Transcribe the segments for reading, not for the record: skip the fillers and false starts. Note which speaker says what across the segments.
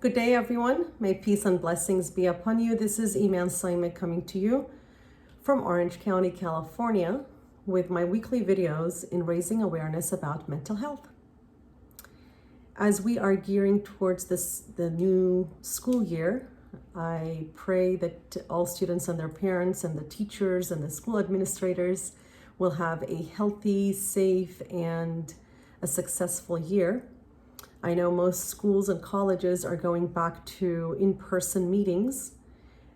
Speaker 1: Good day, everyone. May peace and blessings be upon you. This is IMAN SAYMEH coming to you from Orange County, California, with my weekly videos in raising awareness about mental health. As we are gearing towards the new school year, I pray that all students and their parents and the teachers and the school administrators will have a healthy, safe, and a successful year. I know most schools and colleges are going back to in-person meetings,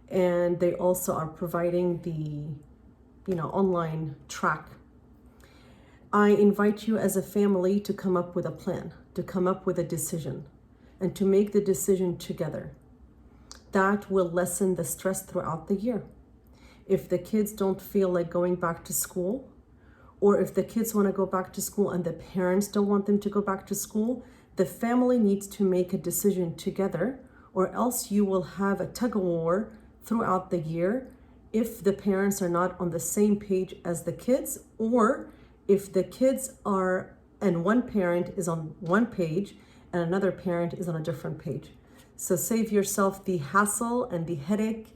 Speaker 1: and they also are providing the online track. I invite you as a family to come up with a plan, to come up with a decision, and to make the decision together. That will lessen the stress throughout the year. If the kids don't feel like going back to school, or if the kids want to go back to school and the parents don't want them to go back to school, the family needs to make a decision together, or else you will have a tug of war throughout the year if the parents are not on the same page as the kids, or if the kids are, and one parent is on one page and another parent is on a different page. So save yourself the hassle and the headache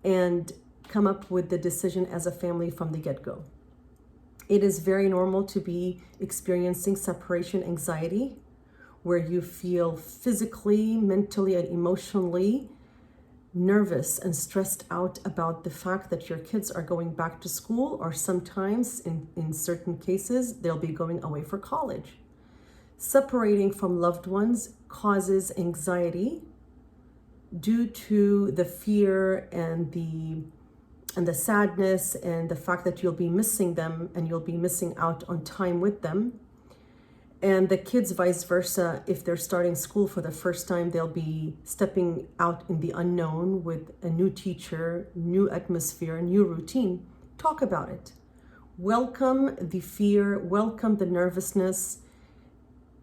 Speaker 1: and come up with the decision as a family from the get-go. It is very normal to be experiencing separation anxiety, where you feel physically, mentally, and emotionally nervous and stressed out about the fact that your kids are going back to school, or sometimes in certain cases, they'll be going away for college. Separating from loved ones causes anxiety due to the fear and the sadness and the fact that you'll be missing them and you'll be missing out on time with them. And the kids, vice versa, if they're starting school for the first time, they'll be stepping out in the unknown with a new teacher, new atmosphere, new routine. Talk about it. Welcome the fear, welcome the nervousness.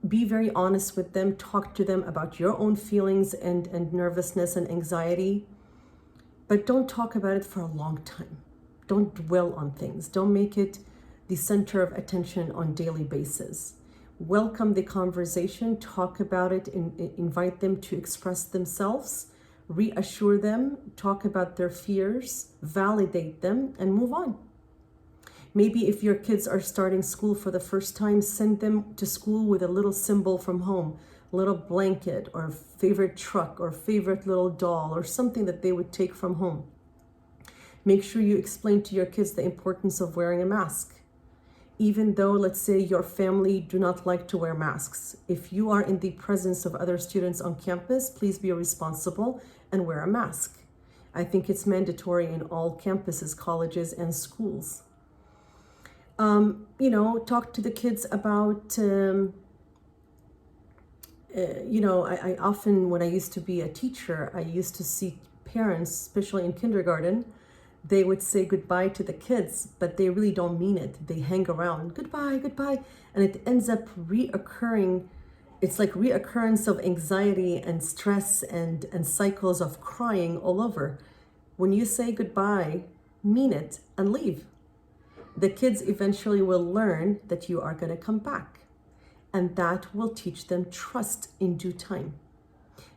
Speaker 1: Be very honest with them. Talk to them about your own feelings and nervousness and anxiety. But don't talk about it for a long time. Don't dwell on things. Don't make it the center of attention on a daily basis. Welcome the conversation, talk about it, invite them to express themselves, reassure them, talk about their fears, validate them, and move on. Maybe if your kids are starting school for the first time, send them to school with a little symbol from home, a little blanket or favorite truck or favorite little doll or something that they would take from home. Make sure you explain to your kids the importance of wearing a mask. Even though, let's say, your family do not like to wear masks, if you are in the presence of other students on campus, please be responsible and wear a mask. I think it's mandatory in all campuses, colleges, and schools. Talk to the kids about, I often, when I used to be a teacher, I used to see parents, especially in kindergarten, they would say goodbye to the kids, but they really don't mean it. They hang around, goodbye, goodbye. And it ends up reoccurring. It's like reoccurrence of anxiety and stress and cycles of crying all over. When you say goodbye, mean it and leave. The kids eventually will learn that you are going to come back. And that will teach them trust in due time.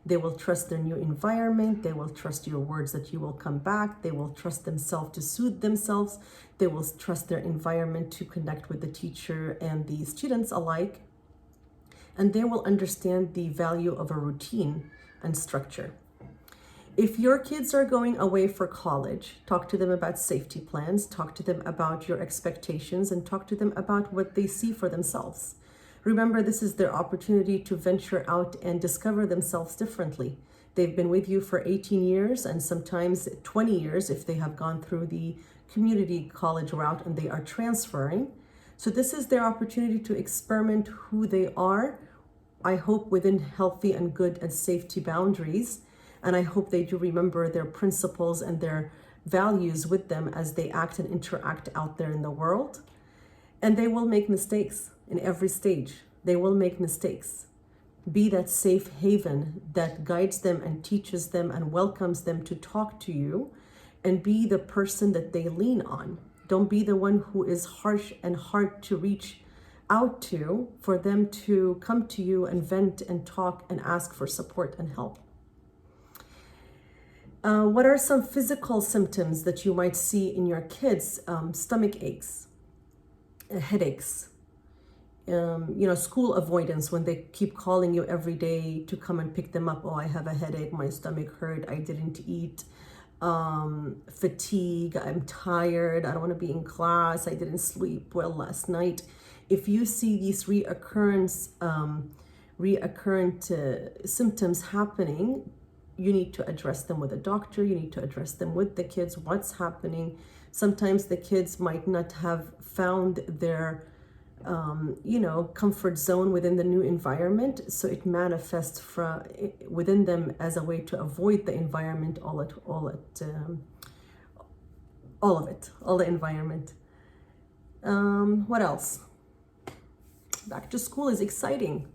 Speaker 1: They will trust their new environment. They will trust your words that you will come back. They will trust themselves to soothe themselves. They will trust their environment to connect with the teacher and the students alike. And they will understand the value of a routine and structure. If your kids are going away for college, talk to them about safety plans, talk to them about your expectations, and talk to them about what they see for themselves. Remember, this is their opportunity to venture out and discover themselves differently. They've been with you for 18 years and sometimes 20 years if they have gone through the community college route and they are transferring. So this is their opportunity to experiment who they are, I hope within healthy and good and safety boundaries. And I hope they do remember their principles and their values with them as they act and interact out there in the world. And they will make mistakes. In every stage, they will make mistakes. Be that safe haven that guides them and teaches them and welcomes them to talk to you, and be the person that they lean on. Don't be the one who is harsh and hard to reach out to for them to come to you and vent and talk and ask for support and help. What are some physical symptoms that you might see in your kids? Stomach aches, headaches, school avoidance when they keep calling you every day to come and pick them up. Oh, I have a headache, my stomach hurt, I didn't eat. Fatigue, I'm tired, I don't want to be in class, I didn't sleep well last night. If you see these recurrent symptoms happening, you need to address them with a doctor. You need to address them with the kids. What's happening? Sometimes the kids might not have found their comfort zone within the new environment, so it manifests within them as a way to avoid the environment, all the environment. What else? Back to school is exciting.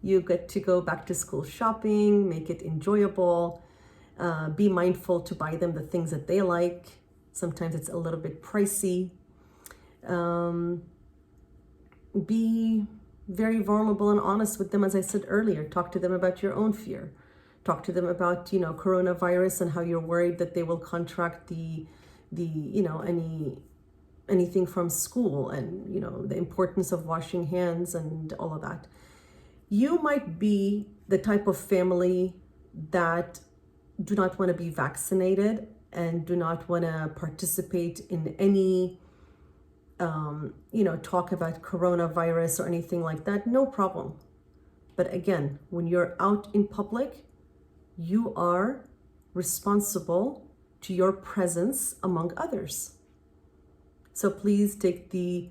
Speaker 1: You get to go back to school shopping, make it enjoyable, be mindful to buy them the things that they like. Sometimes it's a little bit pricey. Be very vulnerable and honest with them, as I said earlier. Talk to them about your own fear. Talk to them about, coronavirus and how you're worried that they will contract anything from school, and, the importance of washing hands and all of that. You might be the type of family that do not want to be vaccinated and do not want to participate in any talk about coronavirus or anything like that. No problem. But again, when you're out in public, you are responsible to your presence among others. So please take the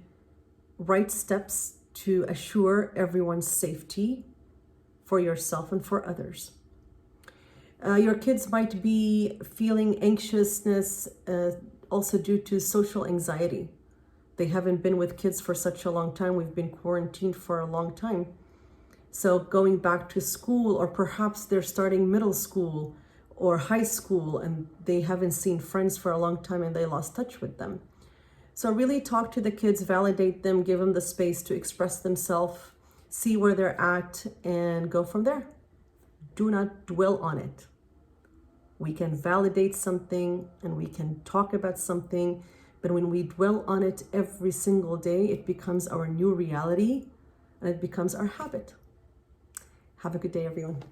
Speaker 1: right steps to assure everyone's safety for yourself and for others. Your kids might be feeling anxiousness also due to social anxiety. They haven't been with kids for such a long time. We've been quarantined for a long time. So going back to school, or perhaps they're starting middle school or high school and they haven't seen friends for a long time and they lost touch with them. So really talk to the kids, validate them, give them the space to express themselves, see where they're at, and go from there. Do not dwell on it. We can validate something and we can talk about something, but when we dwell on it every single day, it becomes our new reality and it becomes our habit. Have a good day, everyone.